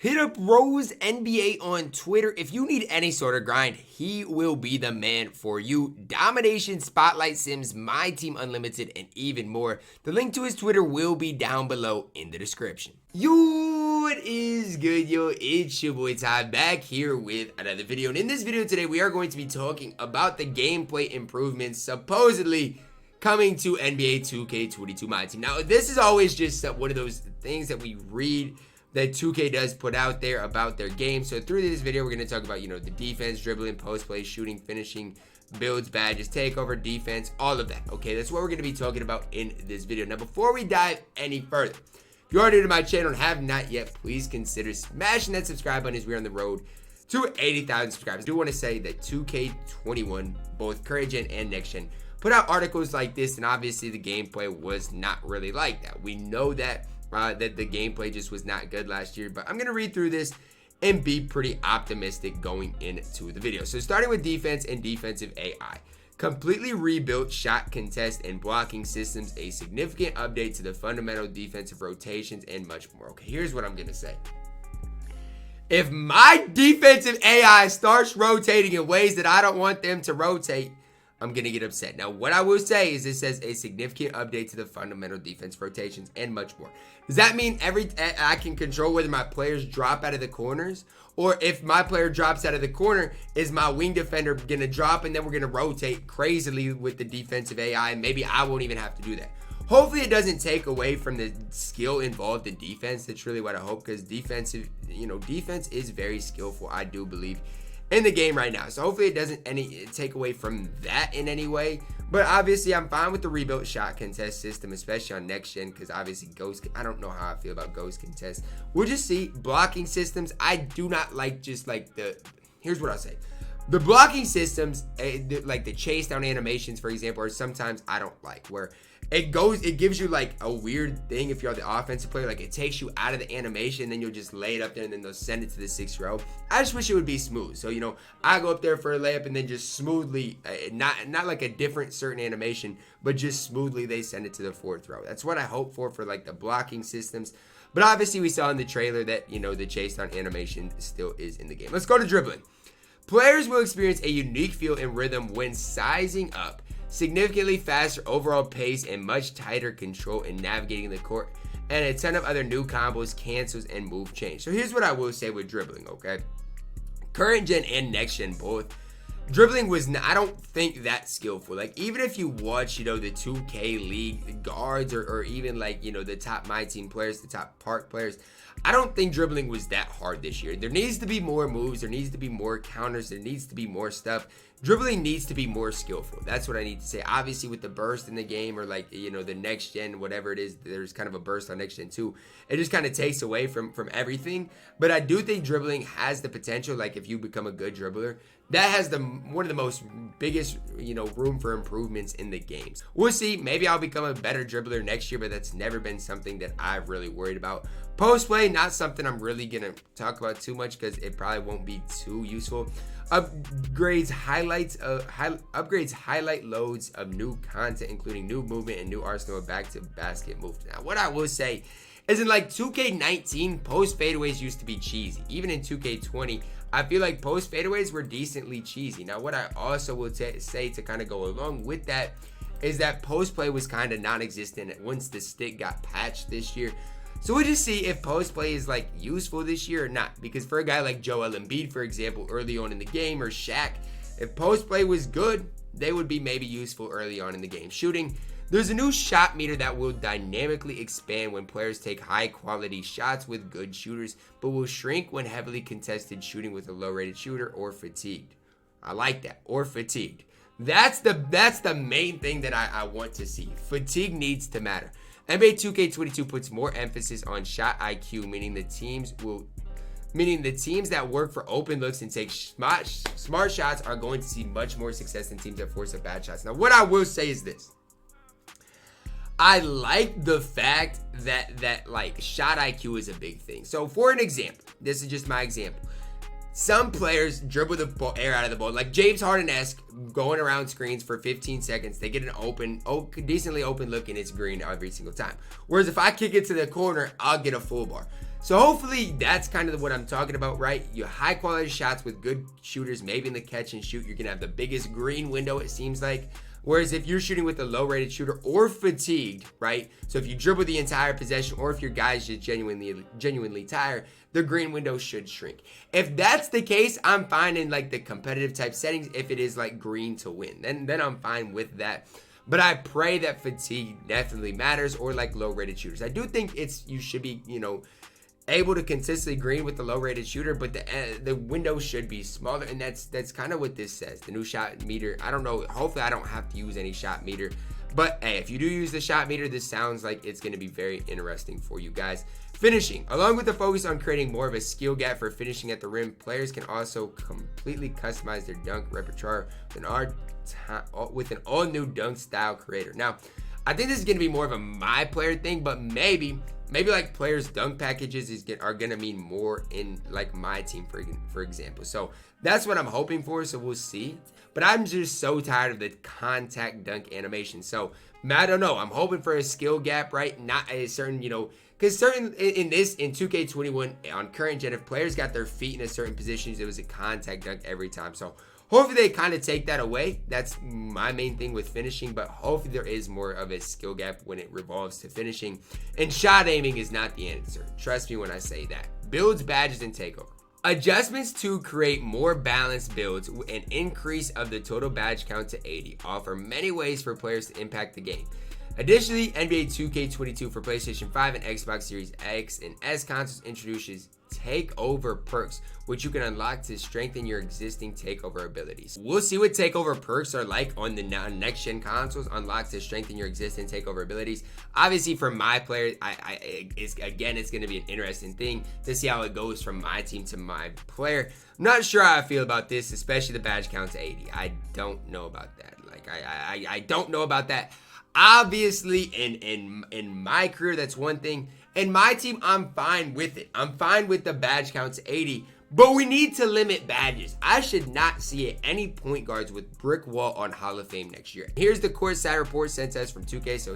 Hit up Rose NBA on Twitter. If you need any sort of grind, he will be the man for you. Domination, Spotlight Sims, My Team Unlimited, and even more. The link to his Twitter will be down below in the description. Yo, what is good, yo? It's your boy Ty back here with another video. And in this video today, we are going to be talking about the gameplay improvements supposedly coming to NBA 2K22 My Team. Now, this is always just one of those things that we read that 2K does put out there about their game. So through this video, we're going to talk about, the defense, dribbling, post play, shooting, finishing, builds, badges, takeover, defense, all of that. Okay, that's what we're going to be talking about in this video. Now, before we dive any further, if you are new to my channel and have not yet, please consider smashing that subscribe button as we're on the road to 80,000 subscribers. I do want to say that 2K21, both current gen and next gen, put out articles like this, and obviously the gameplay was not really like that. We know that that the gameplay just was not good last year, but I'm going to read through this and be pretty optimistic going into the video. So starting with defense and defensive AI. Completely rebuilt shot contest and blocking systems, a significant update to the fundamental defensive rotations, and much more. Okay, here's what I'm going to say. If my defensive AI starts rotating in ways that I don't want them to rotate, I'm going to get upset. Now, what I will say is it says a significant update to the fundamental defense rotations and much more. Does that mean I can control whether my players drop out of the corners? Or if my player drops out of the corner, is my wing defender going to drop and then we're going to rotate crazily with the defensive AI? And maybe I won't even have to do that. Hopefully it doesn't take away from the skill involved in defense. That's really what I hope, because defense is very skillful, I do believe, in the game right now. So hopefully it doesn't take away from that in any way. But obviously I'm fine with the rebuilt shot contest system, especially on next gen, because obviously I don't know how I feel about ghost contest. We'll just see. Blocking systems, I do not like here's what I'll say. The blocking systems, like the chase down animations, for example, or sometimes I don't like, where it gives you like a weird thing if you're the offensive player, like it takes you out of the animation, then you'll just lay it up there and then they'll send it to the 6th row. I just wish it would be smooth. So, I go up there for a layup and then just smoothly, not like a different certain animation, but just smoothly they send it to the 4th row. That's what I hope for like the blocking systems. But obviously we saw in the trailer that, the chase down animation still is in the game. Let's go to dribbling. Players will experience a unique feel and rhythm when sizing up. Significantly faster overall pace and much tighter control in navigating the court, and a ton of other new combos, cancels, and move change. So here's what I will say with dribbling, okay? Current gen and next gen both. Dribbling was I don't think that skillful. Like, even if you watch, the 2K League guards or even like, the top My Team players, the top park players, I don't think dribbling was that hard this year. There needs to be more moves. There needs to be more counters. There needs to be more stuff. Dribbling needs to be more skillful. That's what I need to say. Obviously, with the burst in the game, or like, the next gen, whatever it is, there's kind of a burst on next gen too. It just kind of takes away from everything. But I do think dribbling has the potential, like if you become a good dribbler, that has one of the most biggest, room for improvements in the games. We'll see. Maybe I'll become a better dribbler next year, but that's never been something that I've really worried about. Post play, not something I'm really gonna talk about too much because it probably won't be too useful. Upgrades highlight loads of new content, including new movement and new arsenal of back to basket moves. Now, what I will say is, in like 2K19, post fadeaways used to be cheesy. Even in 2K20, I feel like post fadeaways were decently cheesy. Now, what I also will say to kind of go along with that is that post play was kind of non-existent once the stick got patched this year. So we'll just see if post play is like useful this year or not. Because for a guy like Joel Embiid, for example, early on in the game, or Shaq, if post play was good, they would be maybe useful early on in the game. Shooting, there's a new shot meter that will dynamically expand when players take high quality shots with good shooters, but will shrink when heavily contested shooting with a low rated shooter or fatigued. I like that, or fatigued. That's the main thing that I want to see. Fatigue needs to matter. NBA 2K22 puts more emphasis on shot IQ, meaning the teams that work for open looks and take smart shots are going to see much more success than teams that force up bad shots. Now, what I will say is this. I like the fact that like shot IQ is a big thing. So for an example, this is just my example. Some players dribble the air out of the ball, like James Harden-esque, going around screens for 15 seconds. They get an decently open look, and it's green every single time. Whereas if I kick it to the corner, I'll get a full bar. So hopefully that's kind of what I'm talking about, right? Your high quality shots with good shooters, maybe in the catch and shoot, you're gonna have the biggest green window, it seems like. Whereas if you're shooting with a low rated shooter or fatigued, right? So if you dribble the entire possession, or if your guy's just genuinely tired, the green window should shrink. If that's the case, I'm fine in like the competitive type settings. If it is like green to win, then I'm fine with that. But I pray that fatigue definitely matters, or like low rated shooters. I do think you should be, able to consistently green with the low rated shooter, but the window should be smaller, and that's kind of what this says. The new shot meter, I don't know, hopefully I don't have to use any shot meter, but hey, if you do use the shot meter, this sounds like it's going to be very interesting for you guys. Finishing, along with the focus on creating more of a skill gap for finishing at the rim, players can also completely customize their dunk repertoire with an all new dunk style creator. Now, I think this is going to be more of a my player thing, but maybe like players dunk packages are going to mean more in like my team, for example. So that's what I'm hoping for. So we'll see. But I'm just so tired of the contact dunk animation. So I don't know. I'm hoping for a skill gap, right? Not a certain, because in 2K21 on current gen, if players got their feet in a certain positions, it was a contact dunk every time. So hopefully they kind of take that away. That's my main thing with finishing, but hopefully there is more of a skill gap when it revolves to finishing. And shot aiming is not the answer. Trust me when I say that. Builds, badges, and takeover. Adjustments to create more balanced builds and increase of the total badge count to 80 offer many ways for players to impact the game. Additionally, NBA 2K22 for PlayStation 5 and Xbox Series X and S consoles introduces takeover perks, which you can unlock to strengthen your existing takeover abilities. We'll see what takeover perks are like on the next gen consoles, unlocked to strengthen your existing takeover abilities. Obviously, for my players, it's going to be an interesting thing to see how it goes from my team to my player. I'm not sure how I feel about this, especially the badge count to 80. I don't know about that. I don't know about that. Obviously, in my career, that's one thing. In my team, I'm fine with it. I'm fine with the badge count to 80, but we need to limit badges. I should not see any point guards with brick wall on Hall of Fame next year. Here's the Courtside report sent to us from 2K. So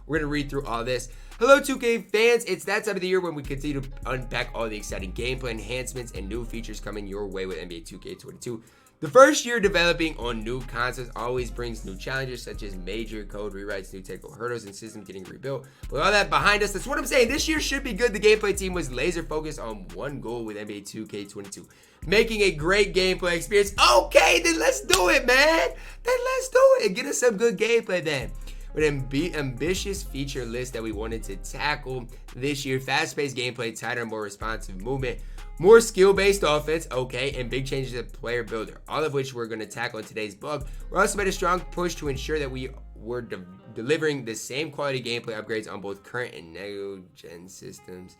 we're gonna read through all this. Hello 2K fans, it's that time of the year when we continue to unpack all the exciting gameplay enhancements and new features coming your way with NBA 2K22. The first year developing on new consoles always brings new challenges such as major code rewrites, new technical hurdles, and systems getting rebuilt. With all that behind us, that's what I'm saying. This year should be good. The gameplay team was laser focused on one goal with NBA 2K22, making a great gameplay experience. Okay, then let's do it, man. Then let's do it. Get us some good gameplay then. With an ambitious feature list that we wanted to tackle this year, fast-paced gameplay, tighter, more responsive movement, more skill-based offense, okay, and big changes to player builder, all of which we're going to tackle in today's blog. We're also made a strong push to ensure that we were delivering the same quality gameplay upgrades on both current and next-gen systems.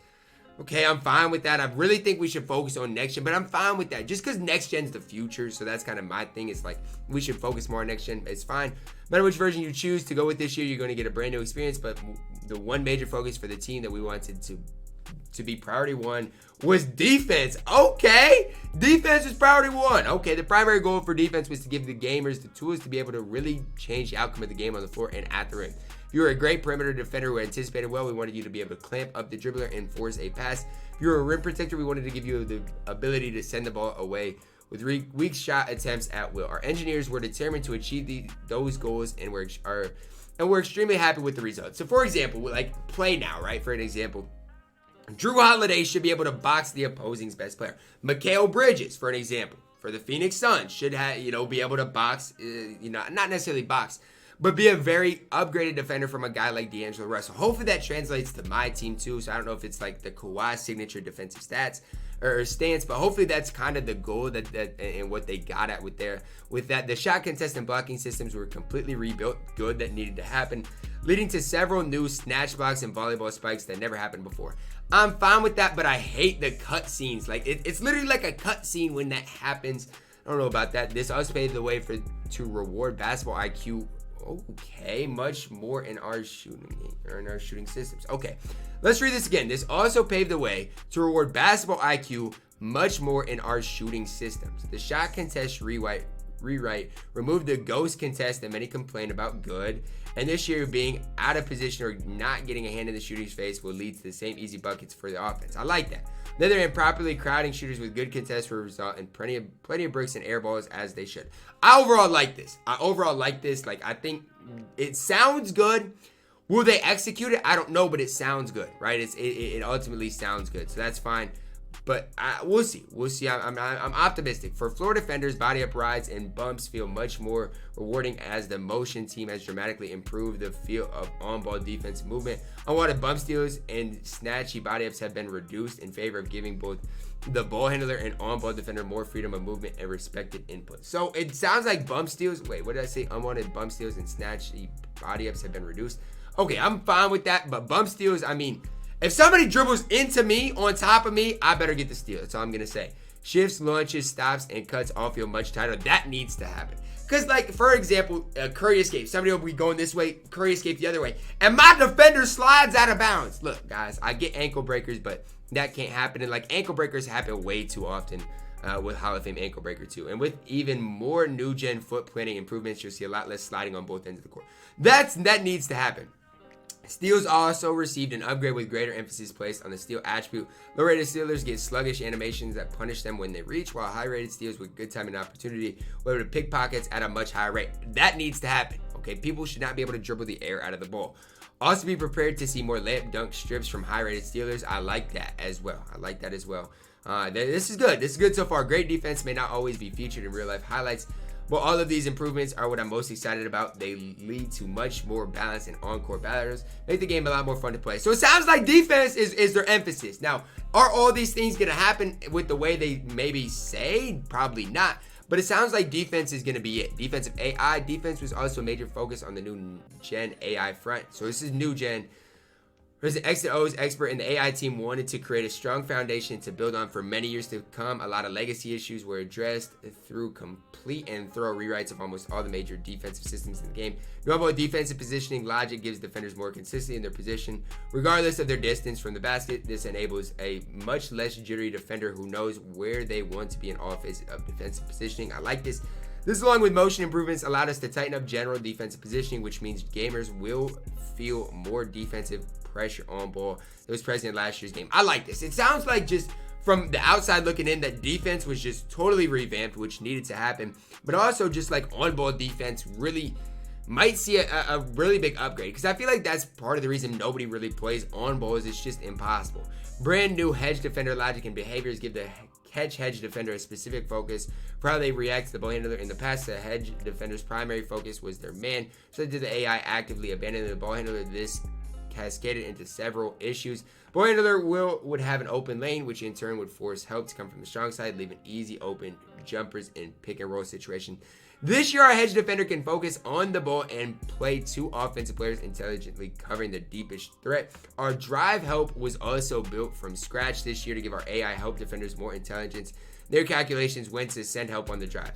Okay, I'm fine with that. I really think we should focus on next gen, but I'm fine with that. Just because next gen's the future, so that's kind of my thing. It's like we should focus more on next gen. It's fine. No matter which version you choose to go with this year, you're going to get a brand new experience. But the one major focus for the team that we wanted to be priority one was defense. Okay, defense was priority one. Okay, the primary goal for defense was to give the gamers the tools to be able to really change the outcome of the game on the floor and at the rim. If you were a great perimeter defender who anticipated well, we wanted you to be able to clamp up the dribbler and force a pass. If you were a rim protector, we wanted to give you the ability to send the ball away with weak shot attempts at will. Our engineers were determined to achieve those goals, and we're extremely happy with the results. So, for example, like play now, right? For an example, Drew Holiday should be able to box the opposing's best player. Mikal Bridges, for an example, for the Phoenix Suns, should have be able to box, not necessarily box, but be a very upgraded defender from a guy like D'Angelo Russell. Hopefully that translates to my team too. So I don't know if it's like the Kawhi signature defensive stats or stance, but hopefully that's kind of the goal that and what they got at with that. The shot contest and blocking systems were completely rebuilt. Good, that needed to happen, leading to several new snatch blocks and volleyball spikes that never happened before. I'm fine with that, but I hate the cut scenes. Like it's literally like a cut scene when that happens. I don't know about that. This also paved the way to reward basketball IQ. Okay, much more in our shooting systems. Okay, let's read this again. This also paved the way to reward basketball IQ much more in our shooting systems. The shot contest rewrite rewrite, remove the ghost contest that many complain about. Good. And this year, being out of position or not getting a hand in the shooter's face will lead to the same easy buckets for the offense. I like that. On the other hand, properly crowding shooters with good contests will result in plenty of bricks and air balls, as they should. I overall like this. Like, I think it sounds good. Will they execute it? I don't know, but it sounds good, right? It ultimately sounds good, so that's fine. But we'll see. I'm optimistic. For floor defenders, body up rides and bumps feel much more rewarding as the motion team has dramatically improved the feel of on-ball defense movement. Unwanted bump steals and snatchy body ups have been reduced in favor of giving both the ball handler and on-ball defender more freedom of movement and respected input. So it sounds like bump steals. Wait, what did I say? Unwanted bump steals and snatchy body ups have been reduced. Okay, I'm fine with that. But bump steals, I mean, if somebody dribbles into me, on top of me, I better get the steal. That's all I'm going to say. Shifts, launches, stops, and cuts all feel much tighter. That needs to happen. Because, like, for example, Curry escape. Somebody will be going this way, Curry escape the other way. And my defender slides out of bounds. Look, guys, I get ankle breakers, but that can't happen. And, like, ankle breakers happen way too often with Hall of Fame ankle breaker, too. And with even more new-gen foot planning improvements, you'll see a lot less sliding on both ends of the court. That needs to happen. Steals also received an upgrade with greater emphasis placed on the steal attribute. Low-rated stealers get sluggish animations that punish them when they reach, while high-rated steals with good time and opportunity will be able to pick pockets at a much higher rate. That needs to happen, okay? People should not be able to dribble the air out of the ball. Also be prepared to see more layup dunk strips from high-rated stealers. I like that as well. This is good. This is good so far. Great defense may not always be featured in real-life highlights, but all of these improvements are what I'm most excited about. They lead to much more balance and on-court battles, make the game a lot more fun to play. So it sounds like defense is their emphasis. Now, are all these things going to happen with the way they maybe say? Probably not. But it sounds like defense is going to be it. Defensive AI. Defense was also a major focus on the new gen AI front. So this is new gen. There's an X and O's expert, and the AI team wanted to create a strong foundation to build on for many years to come. A lot of legacy issues were addressed through complete and thorough rewrites of almost all the major defensive systems in the game. Normal defensive positioning logic gives defenders more consistency in their position, regardless of their distance from the basket. This enables a much less jittery defender who knows where they want to be in all phases of defensive positioning. I like this. This, along with motion improvements, allowed us to tighten up general defensive positioning, which means gamers will feel more defensive pressure on ball that was present in last year's game. I like this. It sounds like, just from the outside looking in, that defense was just totally revamped, which needed to happen. But also just like on-ball defense really might see a really big upgrade, because I feel like that's part of the reason nobody really plays on balls. It's just impossible. Brand new hedge defender logic and behaviors give the hedge defender a specific focus for how they react to the ball handler. In the past, the hedge defender's primary focus was their man, so did the AI actively abandon the ball handler. This cascaded into several issues. Ball handler would have an open lane, which in turn would force help to come from the strong side, leaving easy open jumpers in pick and roll situation. This year, our hedge defender can focus on the ball and play two offensive players intelligently, covering the deepest threat. Our drive help was also built from scratch this year to give our AI help defenders more intelligence. Their calculations when to send help on the drive.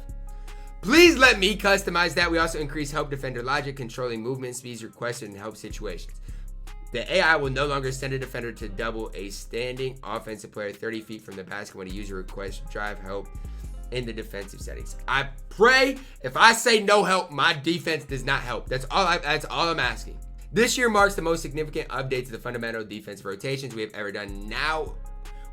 Please let me customize that. We also increase help defender logic, controlling movement speeds requested in help situations. The AI will no longer send a defender to double a standing offensive player 30 feet from the basket when a user requests drive help in the defensive settings. I pray if I say no help, my defense does not help. That's all I'm asking. This year marks the most significant update to the fundamental defensive rotations we have ever done.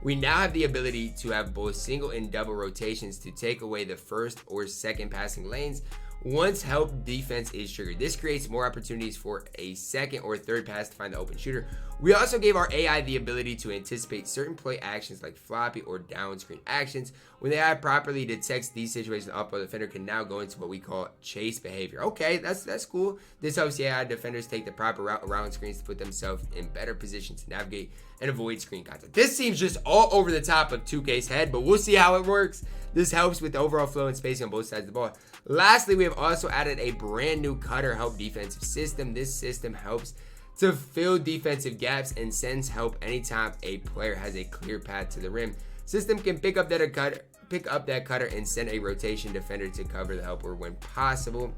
We now have the ability to have both single and double rotations to take away the first or second passing lanes once help defense is triggered. This creates more opportunities for a second or third pass to find the open shooter. We also gave our AI the ability to anticipate certain play actions like floppy or down screen actions. When the AI properly detects these situations, the off-ball defender can now go into what we call chase behavior. Okay, that's cool. This helps the AI defenders take the proper route around screens to put themselves in better position to navigate and avoid screen contact. This seems just all over the top of 2K's head, but we'll see how it works. This helps with the overall flow and spacing on both sides of the ball. Lastly, we have also added a brand new cutter help defensive system. This system helps to fill defensive gaps and sends help anytime a player has a clear path to the rim. System can pick up that cutter and send a rotation defender to cover the helper when possible.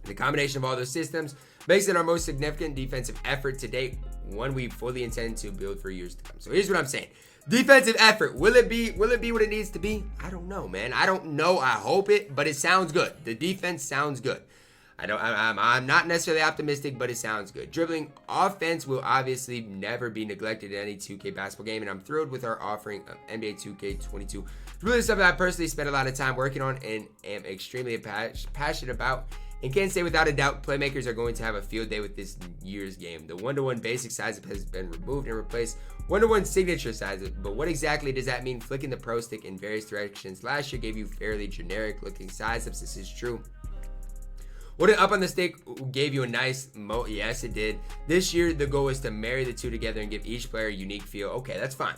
The combination of all those systems makes it our most significant defensive effort to date, one we fully intend to build for years to come. So here's what I'm saying. Defensive effort. Will it be what it needs to be? I don't know, man. I don't know. I hope it, but it sounds good. The defense sounds good. I'm not necessarily optimistic, but it sounds good. Dribbling offense will obviously never be neglected in any 2K basketball game, and I'm thrilled with our offering of NBA 2K22. It's really something I personally spent a lot of time working on and am extremely passionate about. And can say without a doubt, playmakers are going to have a field day with this year's game. The one-to-one basic size has been removed and replaced one-to-one signature size. But what exactly does that mean? Flicking the pro stick in various directions last year gave you fairly generic-looking size-ups. This is true. What it up on the stick gave you a nice yes, it did. This year, the goal was to marry the two together and give each player a unique feel. Okay, that's fine.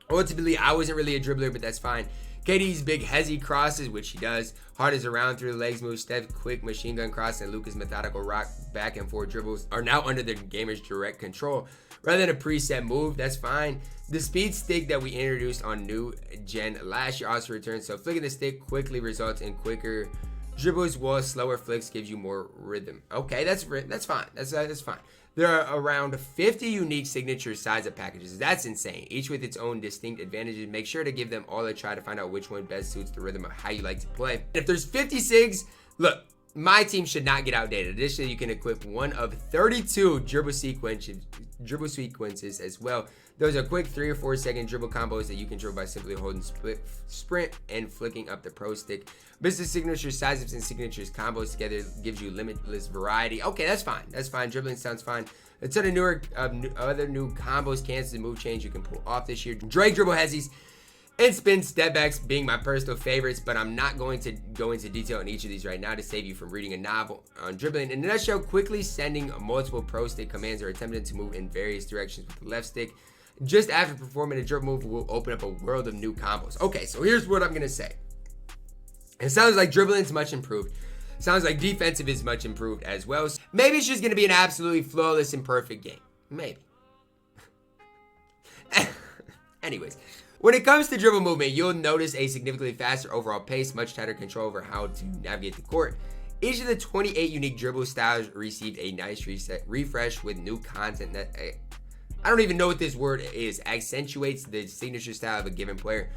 Ultimately, I wasn't really a dribbler, but that's fine. KD's big hezzy crosses, which he does. Hard as around through the legs move, Steph's quick machine gun cross, and Luka's methodical rock back and forth dribbles are now under the gamer's direct control rather than a preset move. That's fine. The speed stick that we introduced on new gen last year also returns, so flicking the stick quickly results in quicker dribbles, while slower flicks gives you more rhythm. Okay, that's fine. That's fine. There are around 50 unique signature size-up packages. That's insane. Each with its own distinct advantages. Make sure to give them all a try to find out which one best suits the rhythm of how you like to play. If there's 50 sigs, look, my team should not get outdated. Additionally, you can equip one of 32 dribble sequences as well. Those are quick 3 or 4 second dribble combos that you can dribble by simply holding sprint and flicking up the pro stick. Business signature size-ups and signatures combos together gives you limitless variety. Okay, that's fine. That's fine. Dribbling sounds fine. A ton of other new combos, cancels, and move change you can pull off this year. Drake dribble hezzies and spin step backs being my personal favorites, but I'm not going to go into detail on each of these right now to save you from reading a novel on dribbling. In a nutshell, quickly sending multiple pro stick commands or attempting to move in various directions with the left stick just after performing a dribble move will open up a world of new combos. Okay, so here's what I'm going to say. It sounds like dribbling is much improved. Sounds like defensive is much improved as well. Maybe it's just going to be an absolutely flawless and perfect game. Maybe. Anyways, when it comes to dribble movement, you'll notice a significantly faster overall pace, much tighter control over how to navigate the court. Each of the 28 unique dribble styles received a nice refresh with new content that I don't even know what this word is. Accentuates the signature style of a given player.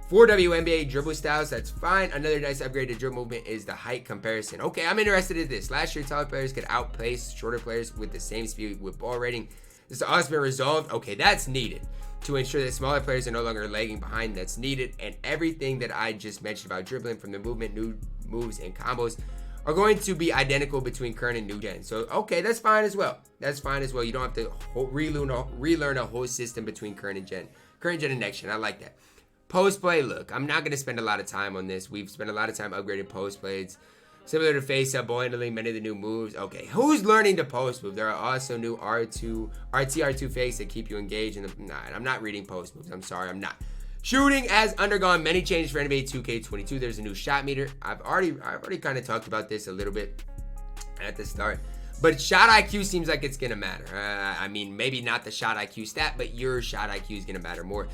4 WNBA dribble styles, that's fine. Another nice upgrade to dribble movement is the height comparison. Okay, I'm interested in this. Last year, taller players could outpace shorter players with the same speed with ball rating. This has also been resolved. Okay, that's needed to ensure that smaller players are no longer lagging behind. That's needed. And everything that I just mentioned about dribbling, from the movement, new moves, and combos, are going to be identical between current and new gen. So, okay, that's fine as well. That's fine as well. You don't have to relearn a whole system between current gen and next gen. I like that. Post play, look, I'm not going to spend a lot of time on this. We've spent a lot of time upgrading post plays. Similar to face up, ball handling, many of the new moves. Okay, who's learning to post move? There are also new RT2 fakes that keep you engaged. I'm not reading post moves. I'm sorry, I'm not. Shooting has undergone many changes for NBA 2K22. There's a new shot meter. I've already kind of talked about this a little bit at the start. But shot IQ seems like it's going to matter. I mean, maybe not the shot IQ stat, but your shot IQ is going to matter more.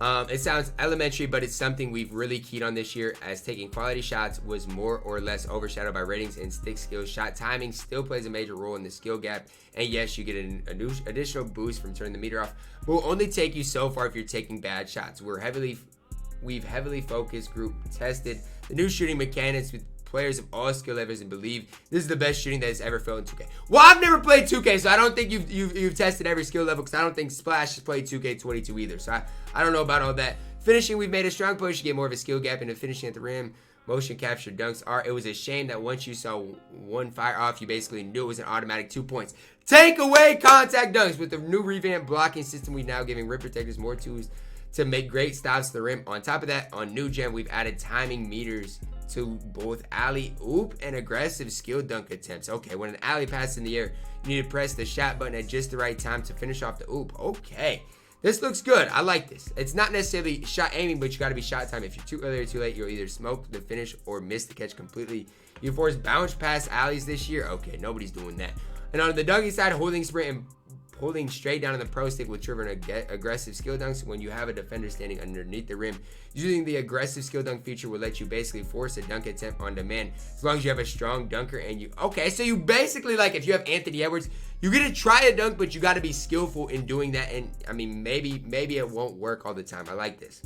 It sounds elementary, but it's something we've really keyed on this year, as taking quality shots was more or less overshadowed by ratings and stick skills. Shot timing still plays a major role in the skill gap, and yes, you get an additional boost from turning the meter off, but will only take you so far if you're taking bad shots. We've heavily focused, group tested the new shooting mechanics with players of all skill levels and believe this is the best shooting that has ever felt in 2K. Well, I've never played 2K, so I don't think you've tested every skill level, because I don't think Splash has played 2K22 either. So I don't know about all that. Finishing, we've made a strong push to get more of a skill gap into finishing at the rim. Motion capture dunks are. It was a shame that once you saw one fire off, you basically knew it was an automatic 2 points. Take away contact dunks. With the new revamped blocking system, we're now giving rim protectors more tools to make great stops to the rim. On top of that, on new gen, we've added timing meters to both alley-oop and aggressive skill dunk attempts. Okay, when an alley passes in the air, you need to press the shot button at just the right time to finish off the oop. Okay, this looks good. I like this. It's not necessarily shot aiming, but you got to be shot time. If you're too early or too late, you'll either smoke the finish or miss the catch completely. You force bounce past alleys this year. Okay, nobody's doing that. And on the dunking side, holding sprint and pulling straight down on the pro stick with dribbling aggressive skill dunks when you have a defender standing underneath the rim. Using the aggressive skill dunk feature will let you basically force a dunk attempt on demand as long as you have a strong dunker and you... Okay, so you basically, like, if you have Anthony Edwards, you get to try a dunk, but you got to be skillful in doing that. And, I mean, maybe it won't work all the time. I like this.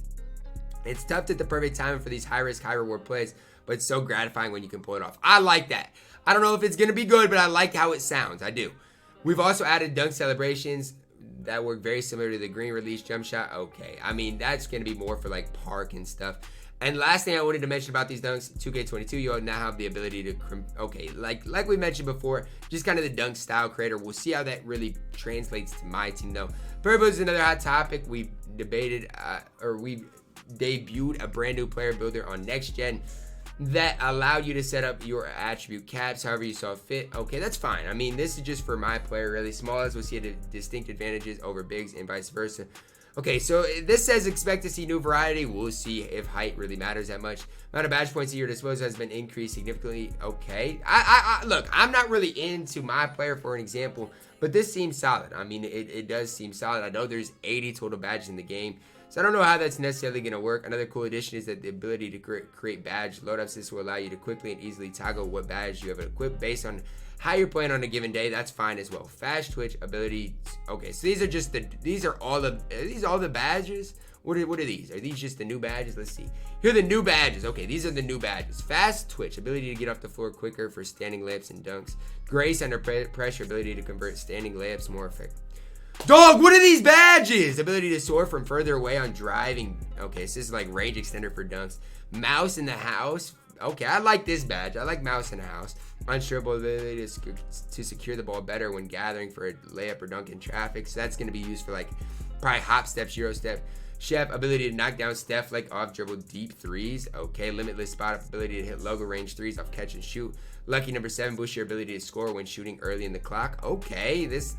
It's tough at the perfect time for these high-risk, high-reward plays, but it's so gratifying when you can pull it off. I like that. I don't know if it's going to be good, but I like how it sounds. I do. We've also added dunk celebrations that work very similar to the green release jump shot. Okay, I mean, that's going to be more for, like, park and stuff. And last thing I wanted to mention about these dunks, 2K22, you now have the ability to, okay, like we mentioned before, just kind of the dunk style creator. We'll see how that really translates to my team, though. Purple is another hot topic. We debated, we debuted a brand new player builder on Next Gen that allowed you to set up your attribute caps however you saw fit. Okay, that's fine. I mean, this is just for my player, really. Smalls will see distinct advantages over bigs and vice versa. Okay, so this says expect to see new variety. We'll see if height really matters that much. Amount of badge points at your disposal has been increased significantly. Okay, I look, I'm not really into my player for an example, but this seems solid. I mean, it does seem solid. I know there's 80 total badges in the game, so I don't know how that's necessarily going to work. Another cool addition is that the ability to create badge load-ups. This will allow you to quickly and easily toggle what badge you have equipped based on how you're playing on a given day. That's fine as well. Fast twitch ability. Okay, so these are all the badges. What are these? Are these just the new badges? Let's see. Here are the new badges. Okay, these are the new badges. Fast twitch, ability to get off the floor quicker for standing layups and dunks. Grace under pressure, ability to convert standing layups more effective. Dog, what are these badges? Ability to soar from further away on driving. Okay, so this is like range extender for dunks. Mouse in the house. Okay, I like this badge. I like mouse in the house. Unsurable ability to secure the ball better when gathering for a layup or dunk in traffic. So that's going to be used for like probably hop step, euro step. Chef, ability to knock down Steph like off dribble deep threes. Okay, limitless spot up, ability to hit logo range threes off catch and shoot. Lucky number 7, boost your ability to score when shooting early in the clock. Okay, this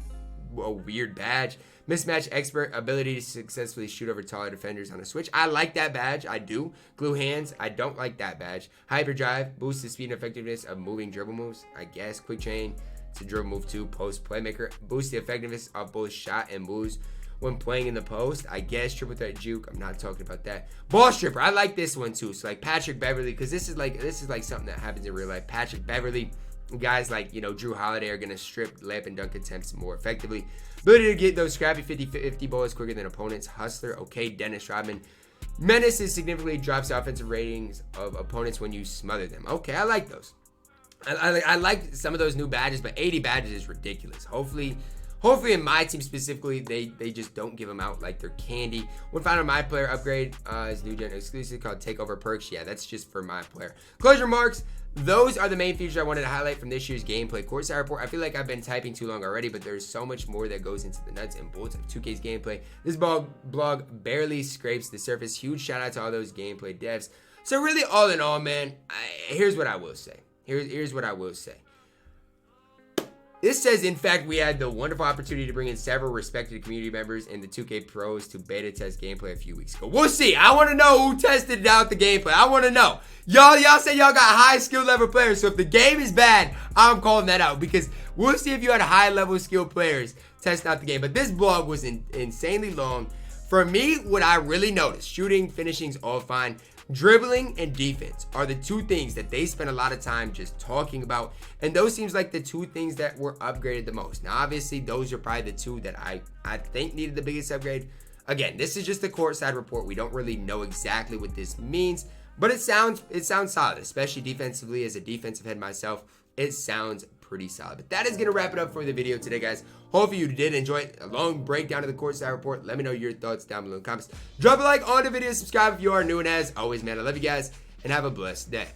a weird badge. Mismatch expert, ability to successfully shoot over taller defenders on a switch. I like that badge. I do. Glue hands. I don't like that badge. Hyperdrive, boosts the speed and effectiveness of moving dribble moves. I guess. Quick chain to dribble move 2. Post playmaker, boosts the effectiveness of both shot and moves when playing in the post. I guess. Triple threat juke. I'm not talking about that. Ball stripper. I like this one too. So like Patrick Beverly, because this is like something that happens in real life. Patrick Beverly. Guys like, Drew Holiday are going to strip layup and dunk attempts more effectively. Ability to get those scrappy 50-50 balls quicker than opponents. Hustler. Okay, Dennis Rodman. Menace is significantly drops the offensive ratings of opponents when you smother them. Okay, I like those. I like some of those new badges, but 80 badges is ridiculous. Hopefully in my team specifically, they just don't give them out like they're candy. One final my player upgrade is new gen exclusive called Takeover Perks. Yeah, that's just for my player. Closure marks. Those are the main features I wanted to highlight from this year's gameplay Courtside report. I feel like I've been typing too long already, but there's so much more that goes into the nuts and bolts of 2K's gameplay. This blog barely scrapes the surface. Huge shout out to all those gameplay devs. So really, all in all, man, here's what I will say. Here's what I will say. This says, in fact, we had the wonderful opportunity to bring in several respected community members and the 2K pros to beta test gameplay a few weeks ago. We'll see. I want to know who tested out the gameplay. I want to know. Y'all say y'all got high skill level players. So if the game is bad, I'm calling that out because we'll see if you had high level skill players test out the game. But this blog was insanely long. For me, what I really noticed, shooting, finishing's all fine. Dribbling and defense are the two things that they spend a lot of time just talking about. And those seems like the two things that were upgraded the most. Now, obviously, those are probably the two that I think needed the biggest upgrade. Again, this is just the Courtside report. We don't really know exactly what this means. But it sounds solid, especially defensively. As a defensive head myself, it sounds pretty solid. But that is going to wrap it up for the video today, guys. Hopefully you did enjoy it. A long breakdown of the Courtside report. Let me know your thoughts down below in the comments. Drop a like on the video, subscribe if you are new, and as always, man, I love you guys, and have a blessed day.